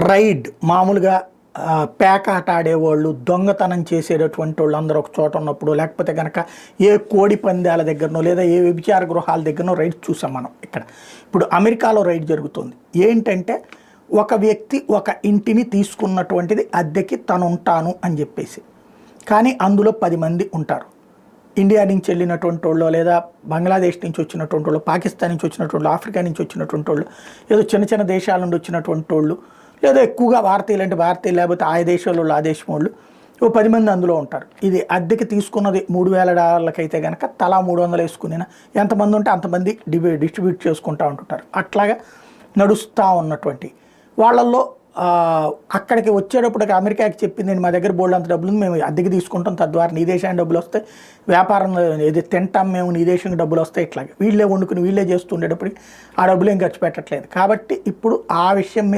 Ride మామూలుగా పేకాట ఆడేవాళ్ళు, దొంగతనం చేసేటటువంటి వాళ్ళు అందరూ ఒక చోట ఉన్నప్పుడు, లేకపోతే కనుక ఏ కోడి పందాల దగ్గరనో లేదా ఏ వ్యభిచార గృహాల దగ్గరనో రైడ్ చూసాం మనం ఇక్కడ. ఇప్పుడు అమెరికాలో రైడ్ జరుగుతుంది. ఏంటంటే ఒక వ్యక్తి ఒక ఇంటిని తీసుకున్నటువంటిది అద్దెకి తను ఉంటాను అని చెప్పేసి, కానీ అందులో 10 మంది ఉంటారు. ఇండియా నుంచి వెళ్ళినటువంటి వాళ్ళు, లేదా బంగ్లాదేశ్ నుంచి వచ్చినటువంటి వాళ్ళు, పాకిస్తాన్ నుంచి వచ్చినటువంటి వాళ్ళు, ఆఫ్రికా నుంచి వచ్చినటువంటి వాళ్ళు, ఏదో చిన్న చిన్న దేశాల నుండి వచ్చినటువంటి వాళ్ళు, లేదా ఎక్కువగా భారతీయులు అంటే భారతీయులు, లేకపోతే ఆ దేశంలో ఆ దేశం వాళ్ళు, ఓ 10 మంది అందులో ఉంటారు. ఇది అద్దెకి తీసుకున్నది $3,000 అయితే కనుక తలా 300 వేసుకుని ఎంతమంది ఉంటే అంతమంది డిస్ట్రిబ్యూట్ చేసుకుంటూ ఉంటుంటారు. అట్లాగా నడుస్తూ ఉన్నటువంటి వాళ్ళల్లో అక్కడికి వచ్చేటప్పటికి అమెరికాకి చెప్పింది, మా దగ్గర బోల్డ్ అంత డబ్బులు ఉంది, మేము అద్దెకి తీసుకుంటాం, తద్వారా నీ దేశానికి డబ్బులు వస్తాయి, వ్యాపారం ఏది తింటాం మేము, నీ దేశానికి డబ్బులు వస్తాయి. ఇట్లాగే వీళ్ళే వండుకుని వీళ్ళే చేస్తుండేటప్పటికి ఆ డబ్బులు ఏం ఖర్చు పెట్టట్లేదు. కాబట్టి ఇప్పుడు ఆ విషయం మీద